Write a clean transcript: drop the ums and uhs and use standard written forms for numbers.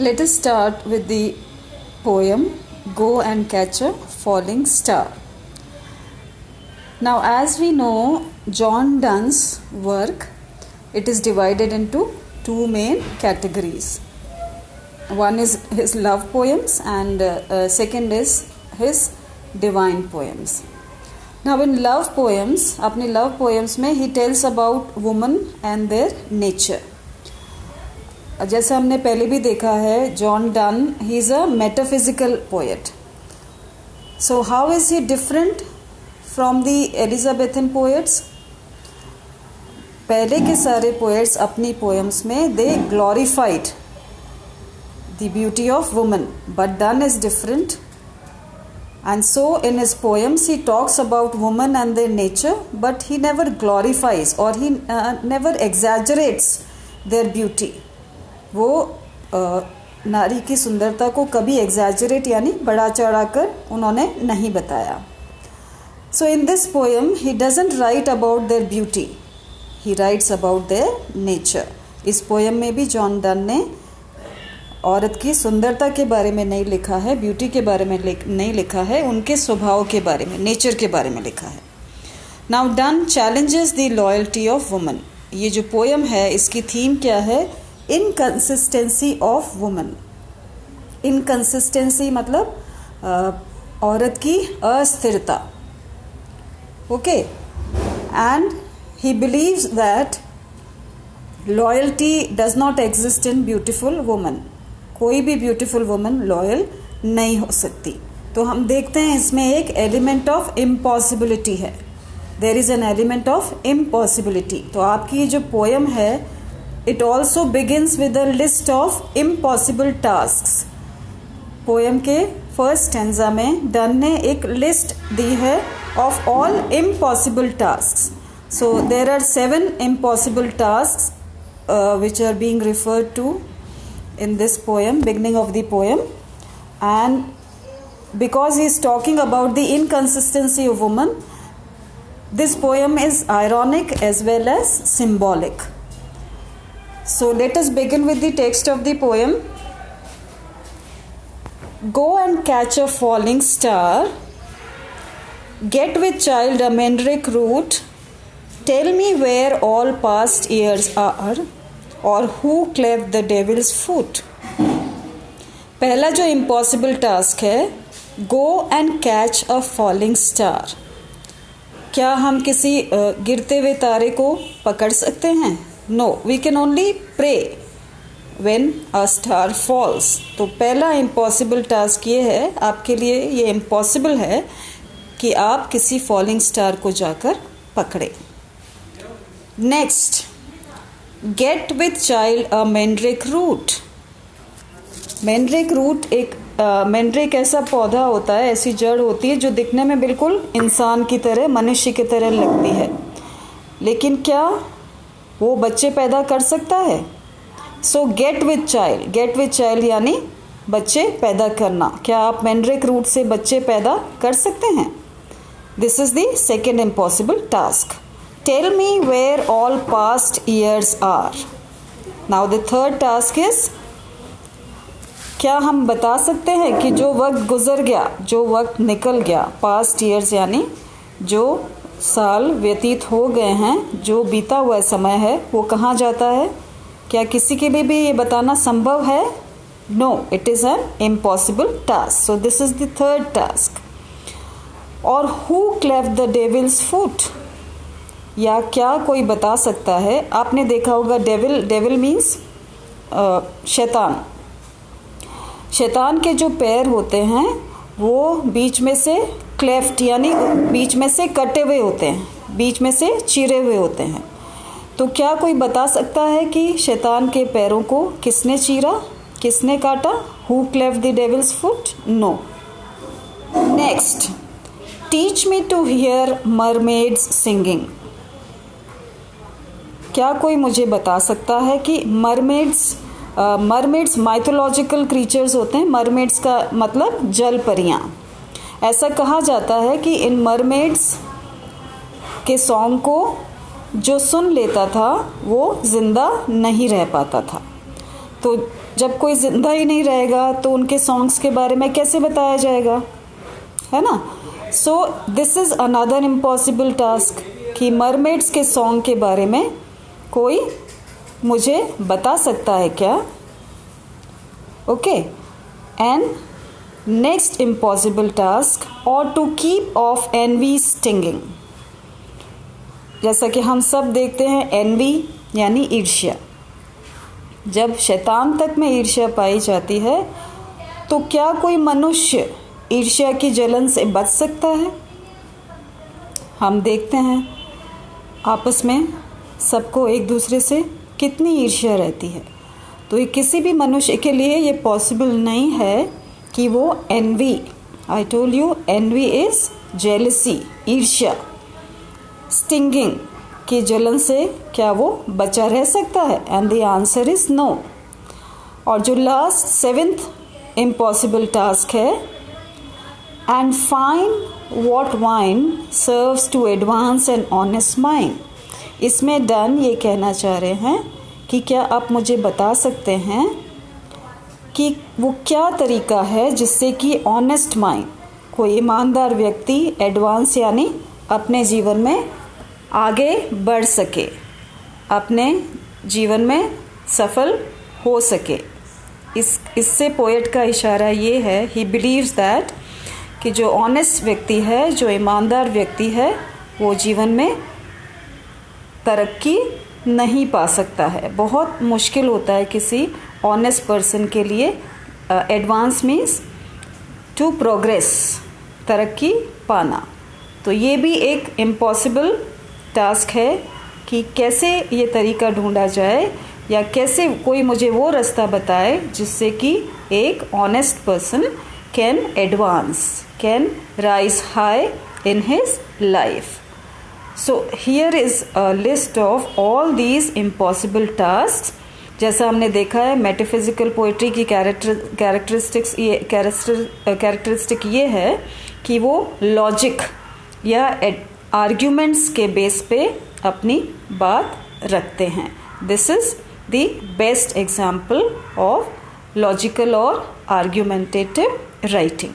Let us start with the poem Go and Catch a Falling Star. Now, as we know, John Donne's work, it is divided into two main categories. One is his love poems and second is his divine poems. Now, in love poems, अपने love poems में he tells about women and their nature. जैसे हमने पहले भी देखा है, John Donne he is a metaphysical poet. So how is he different from the Elizabethan poets? पहले के सारे पोएट्स अपनी पोएम्स में they glorified the beauty of woman, but Donne is different. And so in his poems he talks about women and their nature, but he never glorifies or he never exaggerates their beauty. वो नारी की सुंदरता को कभी exaggerate यानी बढ़ा चढ़ा कर उन्होंने नहीं बताया. So in this poem he doesn't write about their beauty, he writes about their nature. इस पोएम में भी जॉन डन ने औरत की सुंदरता के बारे में नहीं लिखा है, ब्यूटी के बारे में नहीं लिखा है, उनके स्वभाव के बारे में, नेचर के बारे में लिखा है. Now done challenges the loyalty of woman. ये जो पोएम है इसकी थीम क्या है? Inconsistency of woman. इनकंसिस्टेंसी मतलब औरत की अस्थिरता. Okay. And he believes that loyalty does not exist in beautiful woman. कोई भी ब्यूटिफुल वुमन लॉयल नहीं हो सकती. तो हम देखते हैं इसमें एक एलिमेंट ऑफ इम्पॉसिबिलिटी है. There is an element of impossibility. तो आपकी ये जो पोएम है it also begins with a list of impossible tasks. Poem के फर्स्ट स्टैंजा में डन ने एक लिस्ट दी है of all impossible tasks. So there are 7 impossible tasks which are being referred to in this poem, beginning of the poem. And because he is talking about the inconsistency of woman, this poem is ironic as well as symbolic. So let us begin with the text of the poem. Go and catch a falling star. Get with child a mandrake root. Tell me where all past years are, or who cleft the devil's foot. पहला जो impossible task है, go and catch a falling star. क्या हम किसी गिरते हुए तारे को पकड़ सकते हैं? No, we can only pray when a star falls. तो पहला इम्पॉसिबल टास्क ये है, आपके लिए ये इम्पॉसिबल है कि आप किसी फॉलिंग स्टार को जाकर पकड़े. Next, get with child a mandrake root. Mandrake root एक मैंड्रेक ऐसा पौधा होता है, ऐसी जड़ होती है जो दिखने में बिल्कुल इंसान की तरह, मनुष्य की तरह लगती है, लेकिन क्या वो बच्चे पैदा कर सकता है? So get with child. Get with child यानी बच्चे पैदा करना. क्या आप मैंड्रेक रूट से बच्चे पैदा कर सकते हैं? This is the second impossible task. Tell me where all past years are. Now the third task is, क्या हम बता सकते हैं कि जो वक्त गुजर गया, जो वक्त निकल गया, पास्ट ईयर्स यानी जो साल व्यतीत हो गए हैं, जो बीता हुआ समय है, वो कहाँ जाता है? क्या किसी के लिए भी ये बताना संभव है? No, it is an impossible task. So this is the third task. Or who cleft the devil's foot. या क्या कोई बता सकता है? आपने देखा होगा डेविल मीन्स शैतान. शैतान के जो पैर होते हैं वो बीच में से क्लेफ्ट यानी बीच में से कटे हुए होते हैं, बीच में से चीरे हुए होते हैं. तो क्या कोई बता सकता है कि शैतान के पैरों को किसने चीरा, किसने काटा? Who cleft the devil's foot? No. Next, teach me to hear mermaids singing. क्या कोई मुझे बता सकता है कि मरमेड्स माइथोलॉजिकल क्रीचर्स होते हैं. मरमेड्स का मतलब जल परियां. ऐसा कहा जाता है कि इन मरमेड्स के सॉन्ग को जो सुन लेता था वो जिंदा नहीं रह पाता था. तो जब कोई जिंदा ही नहीं रहेगा तो उनके सॉन्ग्स के बारे में कैसे बताया जाएगा, है ना। So this is another impossible task कि मरमेड्स के सॉन्ग के बारे में कोई मुझे बता सकता है क्या? Okay. And next impossible task, or to keep off envy stinging. जैसा कि हम सब देखते हैं, एनवी यानी ईर्ष्या। जब शैतान तक में ईर्ष्या पाई जाती है तो क्या कोई मनुष्य ईर्ष्या की जलन से बच सकता है? हम देखते हैं आपस में सबको एक दूसरे से कितनी ईर्ष्या रहती है। तो ये किसी भी मनुष्य के लिए ये पॉसिबल नहीं है कि वो envy, I told you envy is jealousy, ईर्ष्या, स्टिंगिंग की जलन से क्या वो बचा रह सकता है? And the answer is no. और जो लास्ट 7th इम्पॉसिबल टास्क है, and find what wine serves to advance an honest mind. इसमें डन ये कहना चाह रहे हैं कि क्या आप मुझे बता सकते हैं कि वो क्या तरीका है जिससे कि ऑनेस्ट माइंड, कोई ईमानदार व्यक्ति एडवांस यानी अपने जीवन में आगे बढ़ सके, अपने जीवन में सफल हो सके। इससे पोएट का इशारा ये है, ही बिलीव्स दैट कि जो ऑनेस्ट व्यक्ति है, जो ईमानदार व्यक्ति है, वो जीवन में तरक्की नहीं पा सकता है। बहुत मुश्किल होता है किसी ऑनेस्ट पर्सन के लिए एडवांस मीन्स टू प्रोग्रेस, तरक्की पाना। तो ये भी एक इम्पॉसिबल टास्क है कि कैसे ये तरीका ढूंढा जाए, या कैसे कोई मुझे वो रास्ता बताए जिससे कि एक honest person can advance, can rise high in his life. So here is a list of all these impossible tasks. जैसा हमने देखा है मेटाफिजिकल पोइट्री की कैरेक्टरिस्टिक ये है कि वो लॉजिक या आर्ग्यूमेंट्स के बेस पे अपनी बात रखते हैं। This is the best example of logical और आर्ग्यूमेंटेटिव राइटिंग।